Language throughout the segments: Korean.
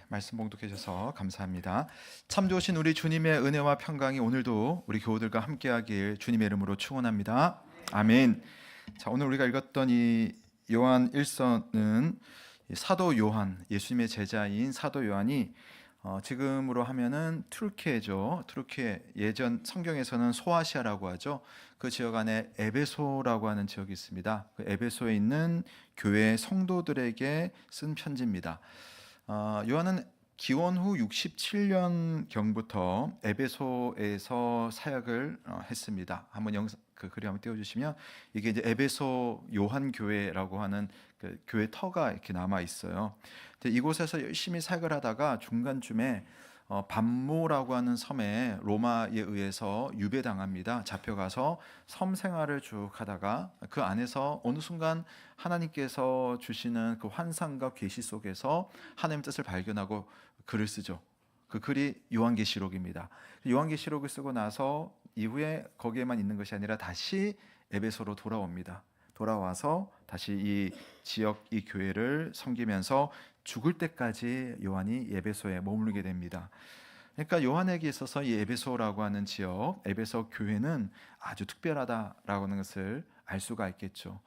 말씀 봉독해 주셔서 감사합니다. 참 좋으신 우리 주님의 은혜와 평강이 오늘도 우리 교우들과 함께하길 주님의 이름으로 축원합니다. 아멘. 자, 오늘 우리가 읽었던 이 요한 1서는 사도 요한, 예수님의 제자인 사도 요한이 지금으로 하면은 투르키예죠. 투르키, 예전 성경에서는 소아시아라고 하죠. 그 지역 안에 에베소라고 하는 지역이 있습니다. 그 에베소에 있는 교회 성도들에게 쓴 편지입니다. 요한은 기원 후 67년 경부터 에베소에서 사역을 했습니다. 한번 그 그림 한번 띄워주시면 이게 이제 에베소 요한 교회라고 하는 그 교회 터가 이렇게 남아 있어요. 근데 이곳에서 열심히 사역을 하다가 중간쯤에 반모라고 하는 섬에 로마에 의해서 유배당합니다. 잡혀가서 섬 생활을 쭉 하다가 그 안에서 어느 순간 하나님께서 주시는 그 환상과 계시 속에서 하나님의 뜻을 발견하고 글을 쓰죠. 그 글이 요한계시록입니다. 요한계시록을 쓰고 나서 이후에 거기에만 있는 것이 아니라 다시 에베소로 돌아옵니다. 돌아와서 다시 이 지역 이 교회를 섬기면서 죽을 때까지 요한이 에베소에 머무르게 됩니다. 그러니까 요한에게 있어서 이 에베소라고 하는 지역, 에베소 교회는 아주 특별하다라고 하는 것을 알 수가 있겠죠.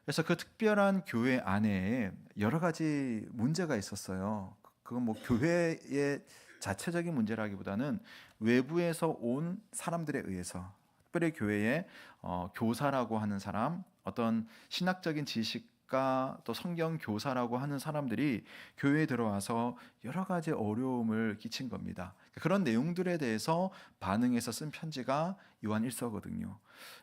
그래서 그 특별한 교회 안에 여러 가지 문제가 있었어요. 그건 뭐 교회의 자체적인 문제라기보다는 외부에서 온 사람들에 의해서, 특별히 교회의 교사라고 하는 사람, 어떤 신학적인 지식가 또 성경 교사라고 하는 사람들이 교회에 들어와서 여러 가지 어려움을 끼친 겁니다. 그런 내용들에 대해서 반응해서 쓴 편지가 요한 1서거든요.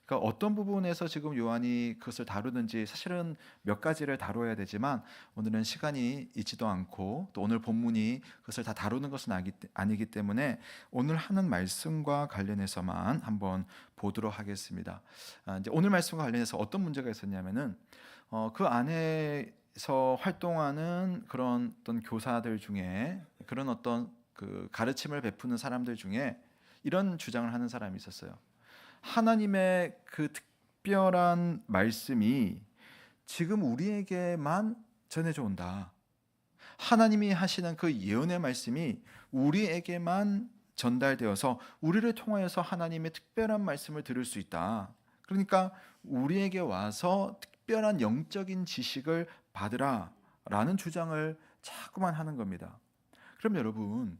그러니까 어떤 부분에서 지금 요한이 그것을 다루는지 사실은 몇 가지를 다뤄야 되지만 오늘은 시간이 있지도 않고 또 오늘 본문이 그것을 다 다루는 것은 아니기 때문에 오늘 하는 말씀과 관련해서만 한번 보도록 하겠습니다. 이제 오늘 말씀과 관련해서 어떤 문제가 있었냐면은 그 안에서 활동하는 그런 어떤 교사들 중에 그런 어떤 그 가르침을 베푸는 사람들 중에 이런 주장을 하는 사람이 있었어요. 하나님의 그 특별한 말씀이 지금 우리에게만 전해져 온다. 하나님이 하시는 그 예언의 말씀이 우리에게만 전달되어서 우리를 통하여서 하나님의 특별한 말씀을 들을 수 있다. 그러니까 우리에게 와서 특별한 영적인 지식을 받으라 라는 주장을 자꾸만 하는 겁니다. 그럼 여러분,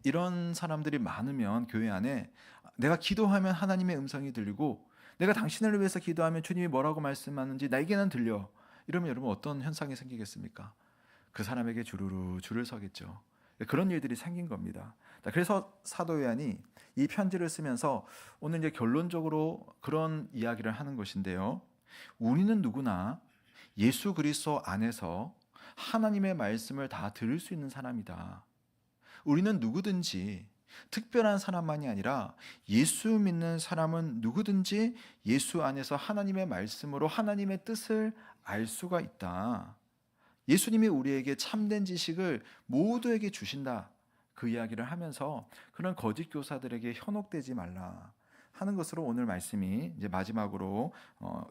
이런 사람들이 많으면 교회 안에 내가 기도하면 하나님의 음성이 들리고 내가 당신을 위해서 기도하면 주님이 뭐라고 말씀하는지 나에게는 들려. 이러면 여러분 어떤 현상이 생기겠습니까? 그 사람에게 주르르 줄을 서겠죠. 그런 일들이 생긴 겁니다. 그래서 사도 요한이 이 편지를 쓰면서 오늘 이제 결론적으로 그런 이야기를 하는 것인데요. 우리는 누구나 예수 그리스도 안에서 하나님의 말씀을 다 들을 수 있는 사람이다. 우리는 누구든지 특별한 사람만이 아니라 예수 믿는 사람은 누구든지 예수 안에서 하나님의 말씀으로 하나님의 뜻을 알 수가 있다. 예수님이 우리에게 참된 지식을 모두에게 주신다. 그 이야기를 하면서 그런 거짓 교사들에게 현혹되지 말라 하는 것으로 오늘 말씀이 이제 마지막으로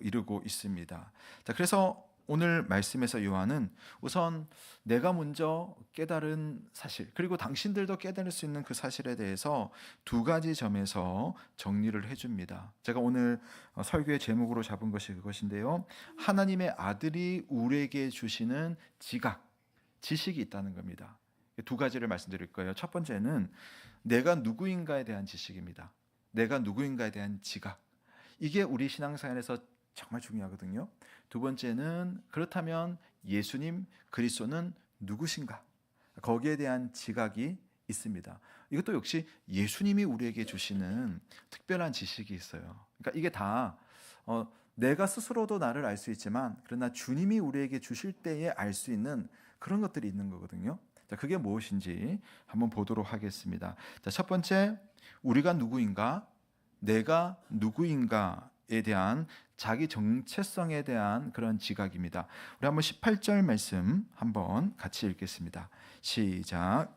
이르고 있습니다. 자, 그래서 오늘 말씀에서 요한은 우선 내가 먼저 깨달은 사실, 그리고 당신들도 깨달을 수 있는 그 사실에 대해서 두 가지 점에서 정리를 해줍니다. 제가 오늘 설교의 제목으로 잡은 것이 그것인데요. 하나님의 아들이 우리에게 주시는 지각, 지식이 있다는 겁니다. 두 가지를 말씀드릴 거예요. 첫 번째는 내가 누구인가에 대한 지식입니다. 내가 누구인가에 대한 지각. 이게 우리 신앙생활에서 정말 중요하거든요. 두 번째는 그렇다면 예수님 그리스도는 누구신가? 거기에 대한 지각이 있습니다. 이것도 역시 예수님이 우리에게 주시는 특별한 지식이 있어요. 그러니까 이게 다 내가 스스로도 나를 알 수 있지만 그러나 주님이 우리에게 주실 때에 알 수 있는 그런 것들이 있는 거거든요. 자, 그게 무엇인지 한번 보도록 하겠습니다. 자, 첫 번째, 우리가 누구인가? 내가 누구인가에 대한 자기 정체성에 대한 그런 지각입니다. 우리 한번 18절 말씀 한번 같이 읽겠습니다. 시작.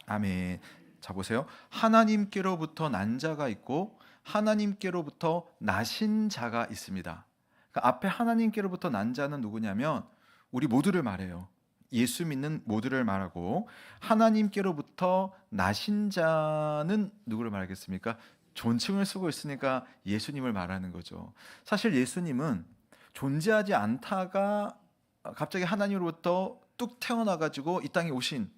아멘. 자 보세요. 하나님께로부터 난 자가 있고 하나님께로부터 나신 자가 있습니다. 그러니까 앞에 하나님께로부터 난 자는 누구냐면 우리 모두를 말해요. 예수 믿는 모두를 말하고, 하나님께로부터 나신 자는 누구를 말하겠습니까? 존칭을 쓰고 있으니까 예수님을 말하는 거죠. 사실 예수님은 존재하지 않다가 갑자기 하나님으로부터 뚝 태어나가지고 이 땅에 오신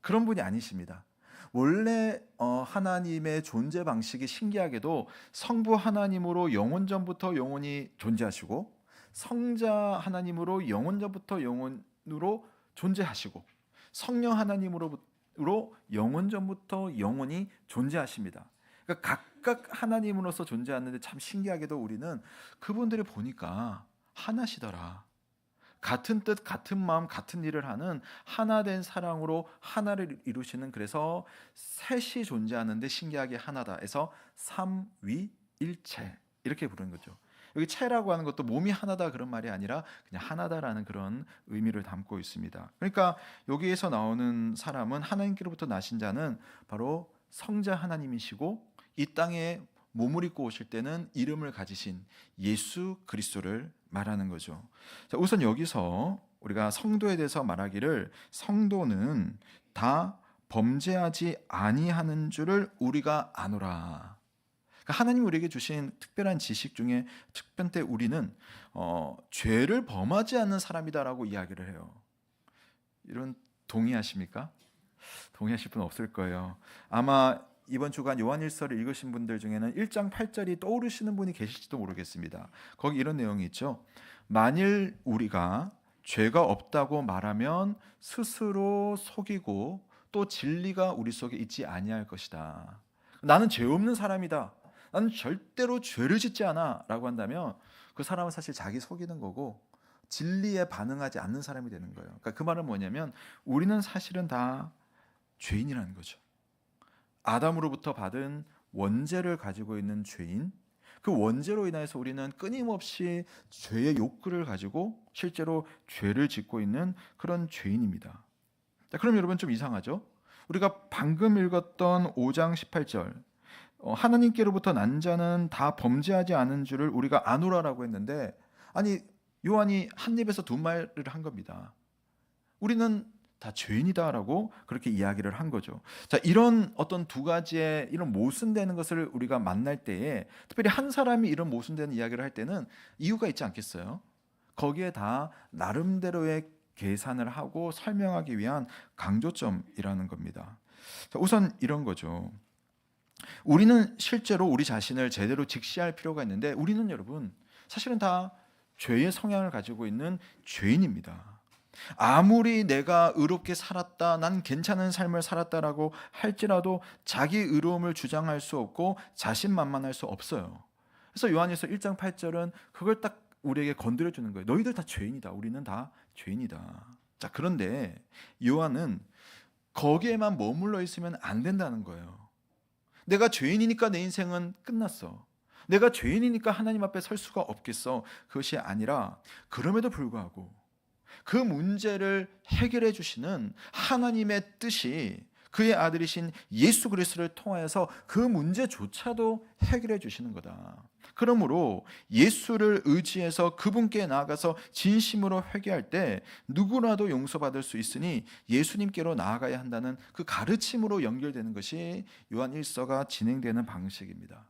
그런 분이 아니십니다. 원래 하나님의 존재 방식이 신기하게도 성부 하나님으로 영원전부터 영원히 존재하시고, 성자 하나님으로 영원전부터 영원으로 존재하시고, 성령 하나님으로 영원전부터 영원히 존재하십니다. 그러니까 각각 하나님으로서 존재하는데 참 신기하게도 우리는 그분들을 보니까 하나시더라. 같은 뜻, 같은 마음, 같은 일을 하는 하나된 사랑으로 하나를 이루시는, 그래서 셋이 존재하는데 신기하게 하나다 해서 삼위일체 이렇게 부르는 거죠. 여기 체라고 하는 것도 몸이 하나다 그런 말이 아니라 그냥 하나다라는 그런 의미를 담고 있습니다. 그러니까 여기에서 나오는 사람은, 하나님께로부터 나신 자는 바로 성자 하나님이시고, 이 땅에 몸을 입고 오실 때는 이름을 가지신 예수 그리스도를 말하는 거죠. 자, 우선 여기서 우리가 성도에 대해서 말하기를, 성도는 다 범죄하지 아니하는 줄을 우리가 아노라. 그러니까 하나님 우리에게 주신 특별한 지식 중에 특별한 우리는 죄를 범하지 않는 사람이다라고 이야기를 해요. 이런 동의하십니까? 동의하실 분 없을 거예요. 아마 이번 주간 요한일서를 읽으신 분들 중에는 1장 8절이 떠오르시는 분이 계실지도 모르겠습니다. 거기 이런 내용이 있죠. 만일 우리가 죄가 없다고 말하면 스스로 속이고 또 진리가 우리 속에 있지 아니할 것이다. 나는 죄 없는 사람이다, 나는 절대로 죄를 짓지 않아 라고 한다면 그 사람은 사실 자기 속이는 거고 진리에 반응하지 않는 사람이 되는 거예요. 그러니까 그 말은 뭐냐면 우리는 사실은 다 죄인이라는 거죠. 아담으로부터 받은 원죄를 가지고 있는 죄인, 그 원죄로 인해서 우리는 끊임없이 죄의 욕구를 가지고 실제로 죄를 짓고 있는 그런 죄인입니다. 자, 그럼 여러분 좀 이상하죠? 우리가 방금 읽었던 5장 18절, 하나님께로부터 난 자는 다 범죄하지 않은 줄을 우리가 아노라라고 했는데, 아니 요한이 한 입에서 두 말을 한 겁니다. 우리는 다 죄인이다라고 그렇게 이야기를 한 거죠. 자, 이런 어떤 두 가지의 이런 모순되는 것을 우리가 만날 때에, 특별히 한 사람이 이런 모순되는 이야기를 할 때는 이유가 있지 않겠어요? 거기에 다 나름대로의 계산을 하고 설명하기 위한 강조점이라는 겁니다. 자, 우선 이런 거죠. 우리는 실제로 우리 자신을 제대로 직시할 필요가 있는데, 우리는 여러분 사실은 다 죄의 성향을 가지고 있는 죄인입니다. 아무리 내가 의롭게 살았다, 난 괜찮은 삶을 살았다라고 할지라도 자기 의로움을 주장할 수 없고 자신만만할 수 없어요. 그래서 요한일서 1장 8절은 그걸 딱 우리에게 건드려 주는 거예요. 너희들 다 죄인이다. 우리는 다 죄인이다. 자, 그런데 요한은 거기에만 머물러 있으면 안 된다는 거예요. 내가 죄인이니까 내 인생은 끝났어, 내가 죄인이니까 하나님 앞에 설 수가 없겠어, 그것이 아니라 그럼에도 불구하고 그 문제를 해결해 주시는 하나님의 뜻이 그의 아들이신 예수 그리스도를 통하여서 그 문제조차도 해결해 주시는 거다. 그러므로 예수를 의지해서 그분께 나아가서 진심으로 회개할 때 누구라도 용서받을 수 있으니 예수님께로 나아가야 한다는 그 가르침으로 연결되는 것이 요한 1서가 진행되는 방식입니다.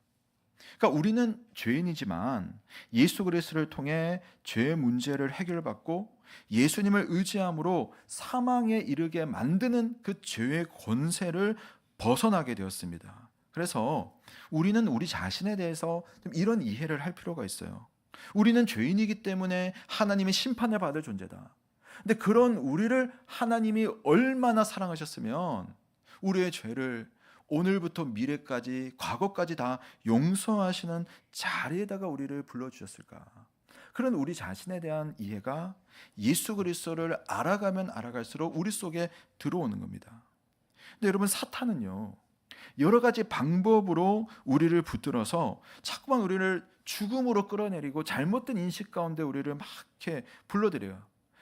그러니까 우리는 죄인이지만 예수 그리스도를 통해 죄의 문제를 해결받고 예수님을 의지함으로 사망에 이르게 만드는 그 죄의 권세를 벗어나게 되었습니다. 그래서 우리는 우리 자신에 대해서 좀 이런 이해를 할 필요가 있어요. 우리는 죄인이기 때문에 하나님의 심판을 받을 존재다. 근데 그런 우리를 하나님이 얼마나 사랑하셨으면 우리의 죄를 오늘부터 미래까지, 과거까지 다 용서하시는 자리에다가 우리를 불러주셨을까? 그런 우리 자신에 대한 이해가 예수 그리스도를 알아가면 알아갈수록 우리 속에 들어오는 겁니다. 근데 여러분, 사탄은요, 여러 가지 방법으로 우리를 붙들어서 자꾸만 우리를 죽음으로 끌어내리고 잘못된 인식 가운데 우리를 막 이렇게 불러들여요.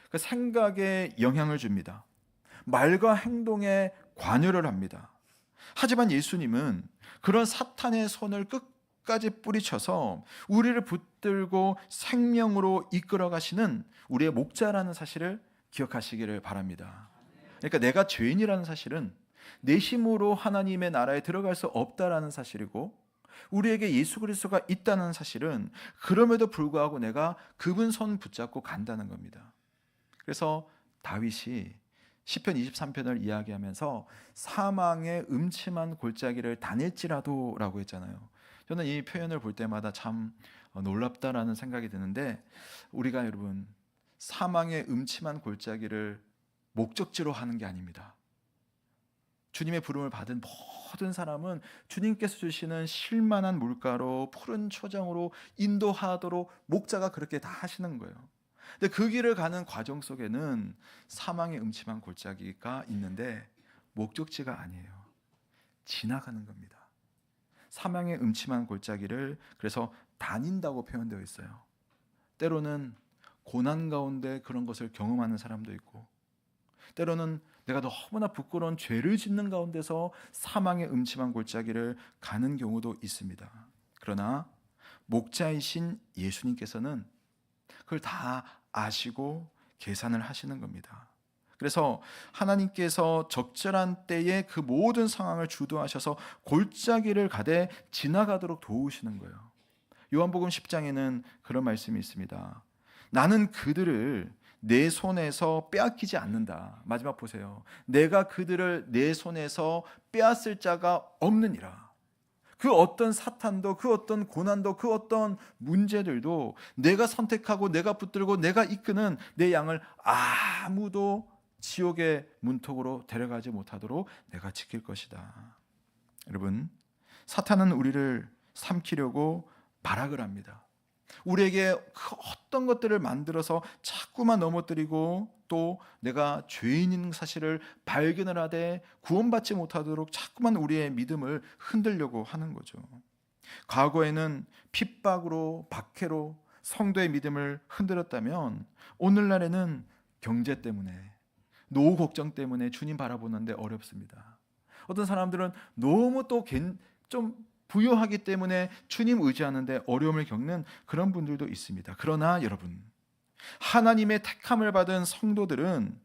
그 생각에 영향을 줍니다. 말과 행동에 관여를 합니다. 하지만 예수님은 그런 사탄의 손을 끝까지 뿌리쳐서 우리를 붙들고 생명으로 이끌어 가시는 우리의 목자라는 사실을 기억하시기를 바랍니다. 그러니까 내가 죄인이라는 사실은 내 힘으로 하나님의 나라에 들어갈 수 없다라는 사실이고, 우리에게 예수 그리스도가 있다는 사실은 그럼에도 불구하고 내가 그분 손 붙잡고 간다는 겁니다. 그래서 다윗이 시편 23편을 이야기하면서 사망의 음침한 골짜기를 다닐지라도 라고 했잖아요. 저는 이 표현을 볼 때마다 참 놀랍다라는 생각이 드는데, 우리가 여러분 사망의 음침한 골짜기를 목적지로 하는 게 아닙니다. 주님의 부름을 받은 모든 사람은 주님께서 주시는 쉴만한 물가로 푸른 초장으로 인도하도록 목자가 그렇게 다 하시는 거예요. 근데 그 길을 가는 과정 속에는 사망의 음침한 골짜기가 있는데 목적지가 아니에요. 지나가는 겁니다. 사망의 음침한 골짜기를 그래서 다닌다고 표현되어 있어요. 때로는 고난 가운데 그런 것을 경험하는 사람도 있고, 때로는 내가 너무나 부끄러운 죄를 짓는 가운데서 사망의 음침한 골짜기를 가는 경우도 있습니다. 그러나 목자이신 예수님께서는 그걸 다 아시고 계산을 하시는 겁니다. 그래서 하나님께서 적절한 때에 그 모든 상황을 주도하셔서 골짜기를 가되 지나가도록 도우시는 거예요. 요한복음 10장에는 그런 말씀이 있습니다. 나는 그들을 내 손에서 빼앗기지 않는다. 마지막 보세요. 내가 그들을 내 손에서 빼앗을 자가 없느니라. 그 어떤 사탄도, 그 어떤 고난도, 그 어떤 문제들도 내가 선택하고 내가 붙들고 내가 이끄는 내 양을 아무도 지옥의 문턱으로 데려가지 못하도록 내가 지킬 것이다. 여러분, 사탄은 우리를 삼키려고 발악을 합니다. 우리에게 그 어떤 것들을 만들어서 자꾸만 넘어뜨리고, 또 내가 죄인인 사실을 발견을 하되 구원받지 못하도록 자꾸만 우리의 믿음을 흔들려고 하는 거죠. 과거에는 핍박으로, 박해로 성도의 믿음을 흔들었다면, 오늘날에는 경제 때문에, 노후 걱정 때문에 주님 바라보는데 어렵습니다. 어떤 사람들은 너무 또 좀 부유하기 때문에 주님 의지하는데 어려움을 겪는 그런 분들도 있습니다. 그러나 여러분, 하나님의 택함을 받은 성도들은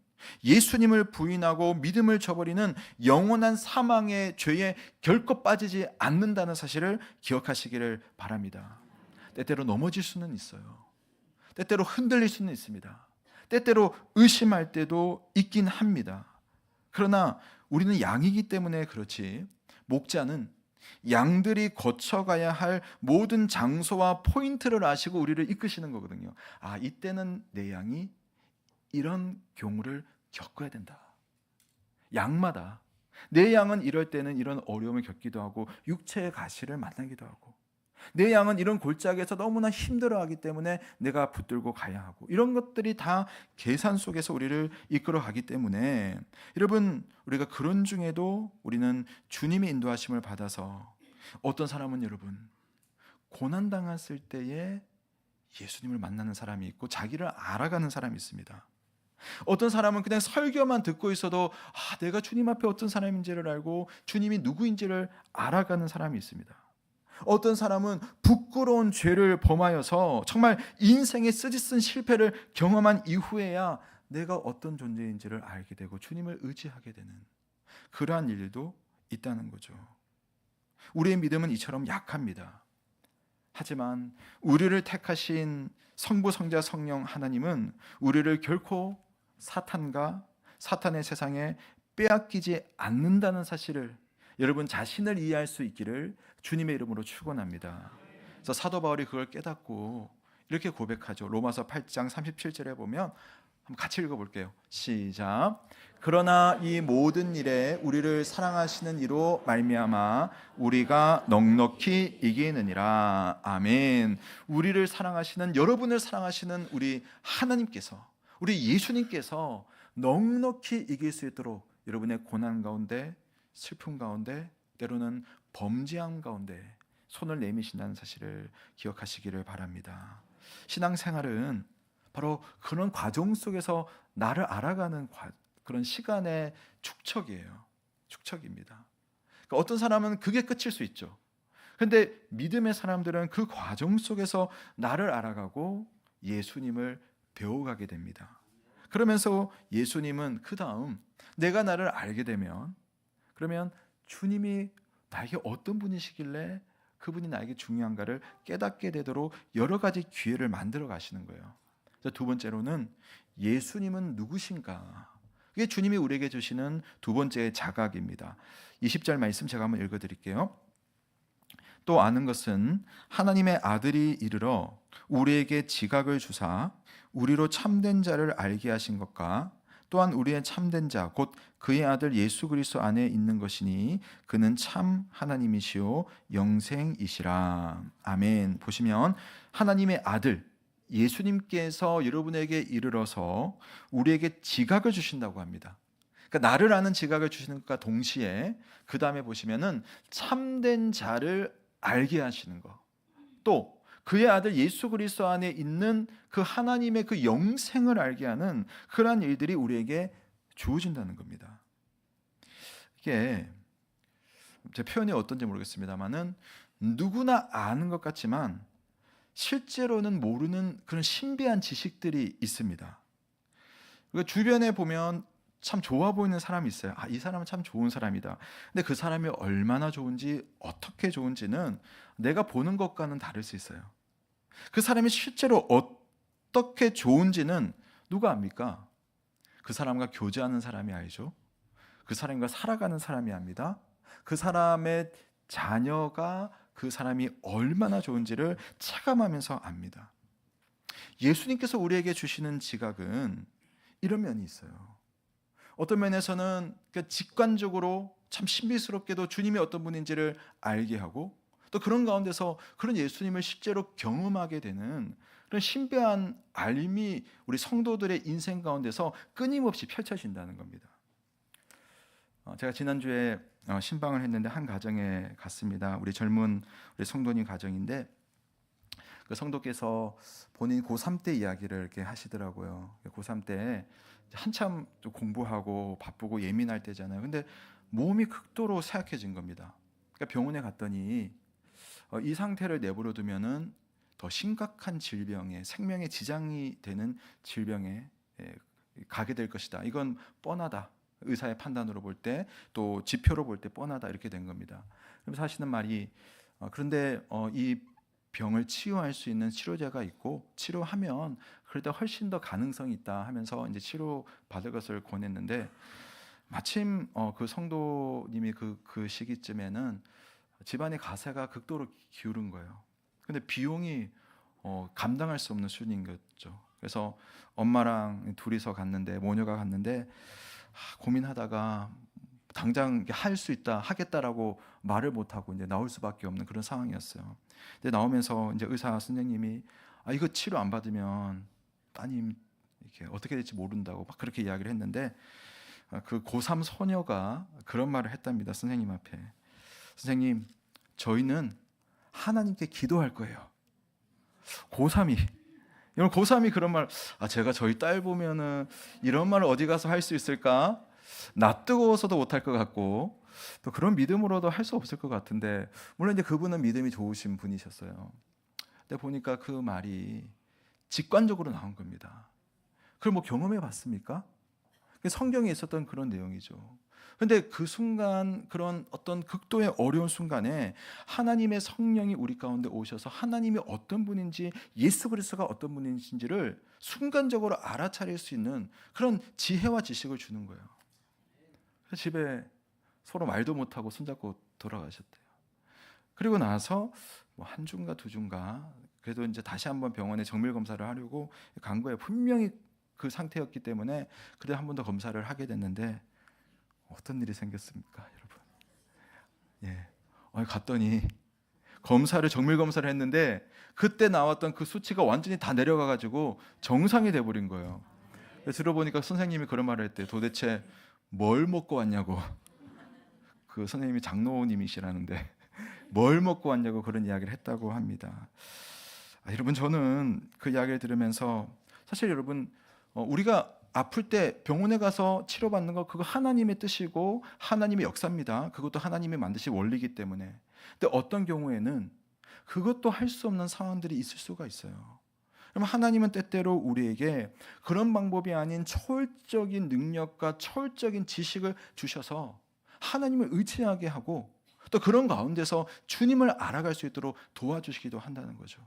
예수님을 부인하고 믿음을 저버리는 영원한 사망의 죄에 결코 빠지지 않는다는 사실을 기억하시기를 바랍니다. 때때로 넘어질 수는 있어요. 때때로 흔들릴 수는 있습니다. 때때로 의심할 때도 있긴 합니다. 그러나 우리는 양이기 때문에 그렇지, 목자는 양들이 거쳐가야 할 모든 장소와 포인트를 아시고 우리를 이끄시는 거거든요. 아, 이때는 내 양이 이런 경우를 겪어야 된다. 양마다 내 양은 이럴 때는 이런 어려움을 겪기도 하고 육체의 가시를 만나기도 하고, 내 양은 이런 골짜기에서 너무나 힘들어하기 때문에 내가 붙들고 가야 하고, 이런 것들이 다 계산 속에서 우리를 이끌어 가기 때문에, 여러분, 우리가 그런 중에도 우리는 주님의 인도하심을 받아서, 어떤 사람은 여러분 고난당했을 때에 예수님을 만나는 사람이 있고 자기를 알아가는 사람이 있습니다. 어떤 사람은 그냥 설교만 듣고 있어도 내가 주님 앞에 어떤 사람인지를 알고 주님이 누구인지를 알아가는 사람이 있습니다. 어떤 사람은 부끄러운 죄를 범하여서 정말 인생의 쓰디쓴 실패를 경험한 이후에야 내가 어떤 존재인지를 알게 되고 주님을 의지하게 되는 그러한 일도 있다는 거죠. 우리의 믿음은 이처럼 약합니다. 하지만 우리를 택하신 성부, 성자, 성령 하나님은 우리를 결코 사탄과 사탄의 세상에 빼앗기지 않는다는 사실을 여러분 자신을 이해할 수 있기를 주님의 이름으로 축원합니다. 그래서 사도 바울이 그걸 깨닫고 이렇게 고백하죠. 로마서 8장 37절에 보면 한번 같이 읽어볼게요. 시작. 그러나 이 모든 일에 우리를 사랑하시는 이로 말미암아 우리가 넉넉히 이기느니라. 아멘. 우리를 사랑하시는, 여러분을 사랑하시는 우리 하나님께서, 우리 예수님께서 넉넉히 이길 수 있도록 여러분의 고난 가운데, 슬픔 가운데, 때로는 범죄함 가운데 손을 내미신다는 사실을 기억하시기를 바랍니다. 신앙생활은 바로 그런 과정 속에서 나를 알아가는 그런 시간의 축적이에요. 축적입니다. 그러니까 어떤 사람은 그게 끝일 수 있죠. 근데 믿음의 사람들은 그 과정 속에서 나를 알아가고 예수님을 배워가게 됩니다. 그러면서 예수님은 그 다음 내가 나를 알게 되면, 그러면 주님이 나에게 어떤 분이시길래 그분이 나에게 중요한가를 깨닫게 되도록 여러 가지 기회를 만들어 가시는 거예요. 두 번째로는 예수님은 누구신가? 이게 주님이 우리에게 주시는 두 번째 자각입니다. 20절 말씀 제가 한번 읽어드릴게요. 또 아는 것은 하나님의 아들이 이르러 우리에게 지각을 주사 우리로 참된 자를 알게 하신 것과 또한 우리의 참된 자 곧 그의 아들 예수 그리스도 안에 있는 것이니 그는 참 하나님이시요 영생이시라. 아멘. 보시면 하나님의 아들 예수님께서 여러분에게 이르러서 우리에게 지각을 주신다고 합니다. 그러니까 나를 아는 지각을 주시는 것과 동시에 그 다음에 보시면은 참된 자를 알게 하시는 것, 또 그의 아들 예수 그리스도 안에 있는 그 하나님의 그 영생을 알게 하는 그러한 일들이 우리에게 주어진다는 겁니다. 이게 제 표현이 어떤지 모르겠습니다만은 누구나 아는 것 같지만 실제로는 모르는 그런 신비한 지식들이 있습니다. 주변에 보면 참 좋아 보이는 사람이 있어요. 이 사람은 참 좋은 사람이다. 근데 그 사람이 얼마나 좋은지, 어떻게 좋은지는 내가 보는 것과는 다를 수 있어요. 그 사람이 실제로 어떻게 좋은지는 누가 압니까? 그 사람과 교제하는 사람이 알죠. 그 사람과 살아가는 사람이 압니다. 그 사람의 자녀가 그 사람이 얼마나 좋은지를 체감하면서 압니다. 예수님께서 우리에게 주시는 지각은 이런 면이 있어요. 어떤 면에서는 직관적으로 참 신비스럽게도 주님이 어떤 분인지를 알게 하고, 또 그런 가운데서 그런 예수님을 실제로 경험하게 되는 그런 신비한 알림이 우리 성도들의 인생 가운데서 끊임없이 펼쳐진다는 겁니다. 제가 지난주에 신방을 했는데 한 가정에 갔습니다. 우리 젊은 우리 성도님 가정인데, 그 성도께서 본인 고3 때 이야기를 이렇게 하시더라고요. 고3 때 한참 좀 공부하고 바쁘고 예민할 때잖아요. 근데 몸이 극도로 쇠약해진 겁니다. 그러니까 병원에 갔더니 이 상태를 내버려 두면은 더 심각한 질병에, 생명에 지장이 되는 질병에 가게 될 것이다. 이건 뻔하다. 의사의 판단으로 볼 때, 또 지표로 볼 때 뻔하다. 이렇게 된 겁니다. 그래서 하시는 말이 그런데 이 병을 치유할 수 있는 치료제가 있고 치료하면 그래도 훨씬 더 가능성이 있다 하면서 이제 치료 받을 것을 권했는데, 마침 그 성도님이 그 시기쯤에는 집안의 가세가 극도로 기울은 거예요. 근데 비용이 감당할 수 없는 수준인 거죠. 그래서 엄마랑 둘이서 갔는데, 모녀가 갔는데 고민하다가 당장 할 수 있다, 하겠다라고 말을 못하고 이제 나올 수밖에 없는 그런 상황이었어요. 근데 나오면서 이제 의사 선생님이 이거 치료 안 받으면 따님 이렇게 어떻게 될지 모른다고 막 그렇게 이야기를 했는데, 그 고3 소녀가 그런 말을 했답니다. 선생님 앞에. 선생님, 저희는 하나님께 기도할 거예요. 고3이. 여러분, 고3이 그런 말, 제가 저희 딸 보면은 이런 말을 어디 가서 할 수 있을까? 나 뜨거워서도 못할 것 같고, 또 그런 믿음으로도 할 수 없을 것 같은데, 물론 이제 그분은 믿음이 좋으신 분이셨어요. 근데 보니까 그 말이 직관적으로 나온 겁니다. 그걸 뭐 경험해 봤습니까? 성경에 있었던 그런 내용이죠. 근데 그 순간, 그런 어떤 극도의 어려운 순간에 하나님의 성령이 우리 가운데 오셔서 하나님이 어떤 분인지, 예수 그리스도가 어떤 분인지를 순간적으로 알아차릴 수 있는 그런 지혜와 지식을 주는 거예요. 그래서 집에 서로 말도 못하고 손잡고 돌아가셨대요. 그리고 나서 뭐 한 주인가 두 주인가 그래도 이제 다시 한번 병원에 정밀 검사를 하려고 간 거예요. 분명히 그 상태였기 때문에 그래도 한 번 더 검사를 하게 됐는데, 어떤 일이 생겼습니까, 여러분? 갔더니 정밀 검사를 했는데 그때 나왔던 그 수치가 완전히 다 내려가가지고 정상이 돼버린 거예요. 그래서 들어보니까 선생님이 그런 말을 했대요. 도대체 뭘 먹고 왔냐고. 그 선생님이 장로님이시라는데 뭘 먹고 왔냐고 그런 이야기를 했다고 합니다. 여러분, 저는 그 이야기를 들으면서 사실 여러분, 우리가 아플 때 병원에 가서 치료받는 거, 그거 하나님의 뜻이고 하나님의 역사입니다. 그것도 하나님이 만드신 원리이기 때문에. 근데 어떤 경우에는 그것도 할 수 없는 상황들이 있을 수가 있어요. 그럼 하나님은 때때로 우리에게 그런 방법이 아닌 초월적인 능력과 초월적인 지식을 주셔서 하나님을 의지하게 하고, 또 그런 가운데서 주님을 알아갈 수 있도록 도와주시기도 한다는 거죠.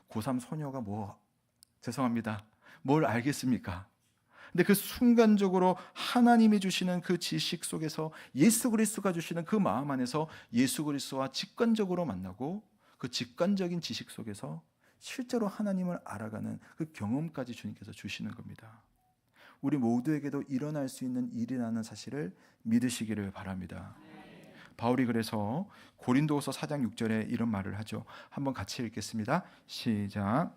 고3 소녀가 죄송합니다, 뭘 알겠습니까? 근데 그 순간적으로 하나님이 주시는 그 지식 속에서 예수 그리스도가 주시는 그 마음 안에서 예수 그리스도와 직관적으로 만나고, 그 직관적인 지식 속에서 실제로 하나님을 알아가는 그 경험까지 주님께서 주시는 겁니다. 우리 모두에게도 일어날 수 있는 일이라는 사실을 믿으시기를 바랍니다. 바울이 그래서 고린도후서 4장 6절에 이런 말을 하죠. 한번 같이 읽겠습니다. 시작.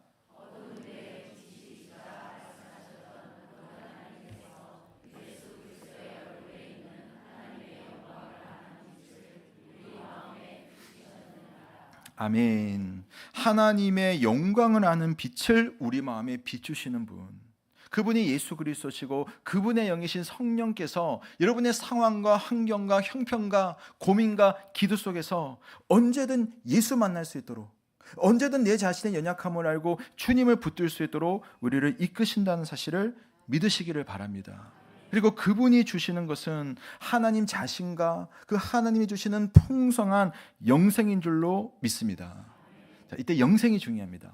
아멘. 하나님의 영광을 아는 빛을 우리 마음에 비추시는 분, 그분이 예수 그리스도시고 그분의 영이신 성령께서 여러분의 상황과 환경과 형편과 고민과 기도 속에서 언제든 예수 만날 수 있도록, 언제든 내 자신의 연약함을 알고 주님을 붙들 수 있도록 우리를 이끄신다는 사실을 믿으시기를 바랍니다. 그리고 그분이 주시는 것은 하나님 자신과 그 하나님이 주시는 풍성한 영생인 줄로 믿습니다. 자, 이때 영생이 중요합니다.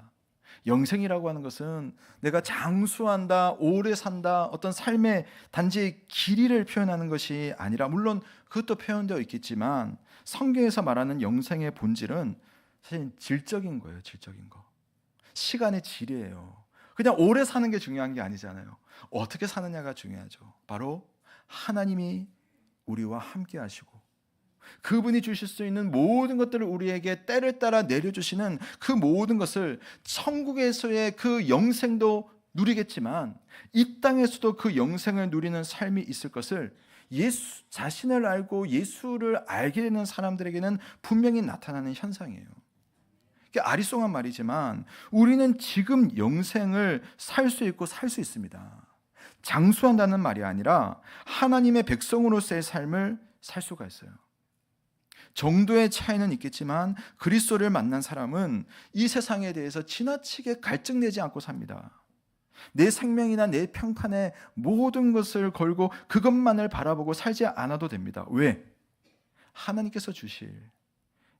영생이라고 하는 것은 내가 장수한다, 오래 산다, 어떤 삶의 단지 길이를 표현하는 것이 아니라, 물론 그것도 표현되어 있겠지만 성경에서 말하는 영생의 본질은 사실 질적인 거예요. 질적인 거. 시간의 질이에요. 그냥 오래 사는 게 중요한 게 아니잖아요. 어떻게 사느냐가 중요하죠. 바로 하나님이 우리와 함께 하시고 그분이 주실 수 있는 모든 것들을 우리에게 때를 따라 내려주시는 그 모든 것을, 천국에서의 그 영생도 누리겠지만 이 땅에서도 그 영생을 누리는 삶이 있을 것을 예수 자신을 알고 예수를 알게 되는 사람들에게는 분명히 나타나는 현상이에요. 아리송한 말이지만 우리는 지금 영생을 살 수 있고 살 수 있습니다. 장수한다는 말이 아니라 하나님의 백성으로서의 삶을 살 수가 있어요. 정도의 차이는 있겠지만 그리스도를 만난 사람은 이 세상에 대해서 지나치게 갈증내지 않고 삽니다. 내 생명이나 내 평판에 모든 것을 걸고 그것만을 바라보고 살지 않아도 됩니다. 왜? 하나님께서 주실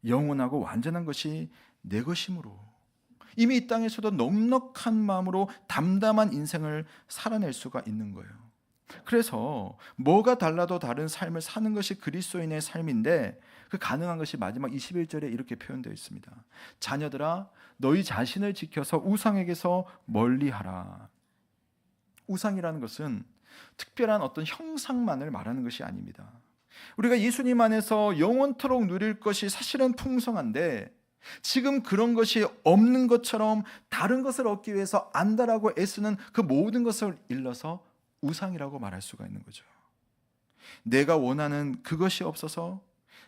영원하고 완전한 것이 내 것이므로, 이미 이 땅에서도 넉넉한 마음으로 담담한 인생을 살아낼 수가 있는 거예요. 그래서 뭐가 달라도 다른 삶을 사는 것이 그리스도인의 삶인데, 그 가능한 것이 마지막 21절에 이렇게 표현되어 있습니다. 자녀들아, 너희 자신을 지켜서 우상에게서 멀리하라. 우상이라는 것은 특별한 어떤 형상만을 말하는 것이 아닙니다. 우리가 예수님 안에서 영원토록 누릴 것이 사실은 풍성한데, 지금 그런 것이 없는 것처럼 다른 것을 얻기 위해서 안다라고 애쓰는 그 모든 것을 일러서 우상이라고 말할 수가 있는 거죠. 내가 원하는 그것이 없어서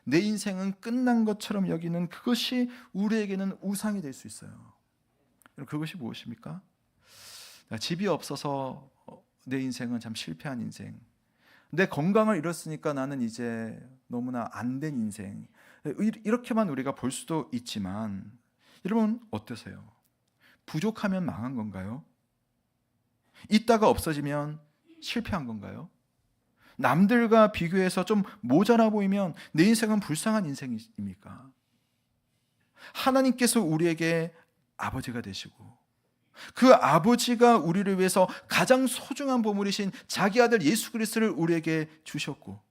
내 인생은 끝난 것처럼 여기는 그것이 우리에게는 우상이 될 수 있어요. 그것이 무엇입니까? 집이 없어서 내 인생은 참 실패한 인생, 내 건강을 잃었으니까 나는 이제 너무나 안 된 인생, 이렇게만 우리가 볼 수도 있지만, 여러분 어떠세요? 부족하면 망한 건가요? 있다가 없어지면 실패한 건가요? 남들과 비교해서 좀 모자라 보이면 내 인생은 불쌍한 인생입니까? 하나님께서 우리에게 아버지가 되시고 그 아버지가 우리를 위해서 가장 소중한 보물이신 자기 아들 예수 그리스도를 우리에게 주셨고,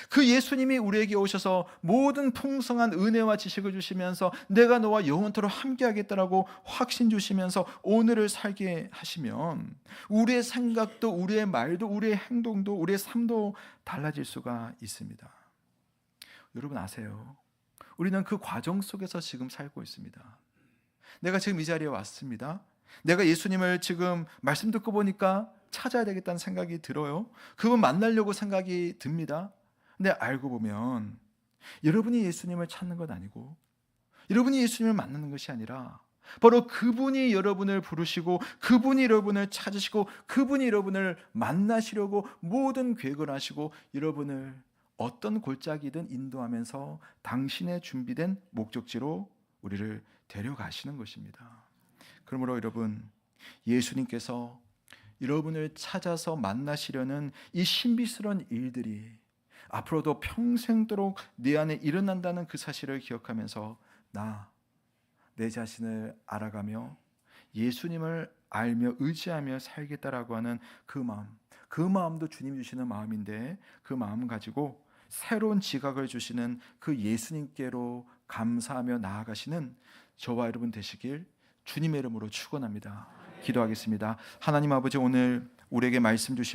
그 예수님이 우리에게 오셔서 모든 풍성한 은혜와 지식을 주시면서 내가 너와 영원토록 함께하겠다라고 확신 주시면서 오늘을 살게 하시면 우리의 생각도 우리의 말도 우리의 행동도 우리의 삶도 달라질 수가 있습니다. 여러분 아세요? 우리는 그 과정 속에서 지금 살고 있습니다. 내가 지금 이 자리에 왔습니다. 내가 예수님을 지금 말씀 듣고 보니까 찾아야 되겠다는 생각이 들어요. 그분 만나려고 생각이 듭니다. 근데 알고 보면 여러분이 예수님을 찾는 건 아니고 여러분이 예수님을 만나는 것이 아니라 바로 그분이 여러분을 부르시고 그분이 여러분을 찾으시고 그분이 여러분을 만나시려고 모든 계획을 하시고 여러분을 어떤 골짜기든 인도하면서 당신의 준비된 목적지로 우리를 데려가시는 것입니다. 그러므로 여러분, 예수님께서 여러분을 찾아서 만나시려는 이 신비스러운 일들이 앞으로도 평생도록 내 안에 일어난다는 그 사실을 기억하면서 내 자신을 알아가며 예수님을 알며 의지하며 살겠다라고 하는 그 마음도 주님 주시는 마음인데, 그 마음 가지고 새로운 지각을 주시는 그 예수님께로 감사하며 나아가시는 저와 여러분 되시길 주님의 이름으로 축원합니다. 기도하겠습니다. 하나님 아버지, 오늘 우리에게 말씀 주신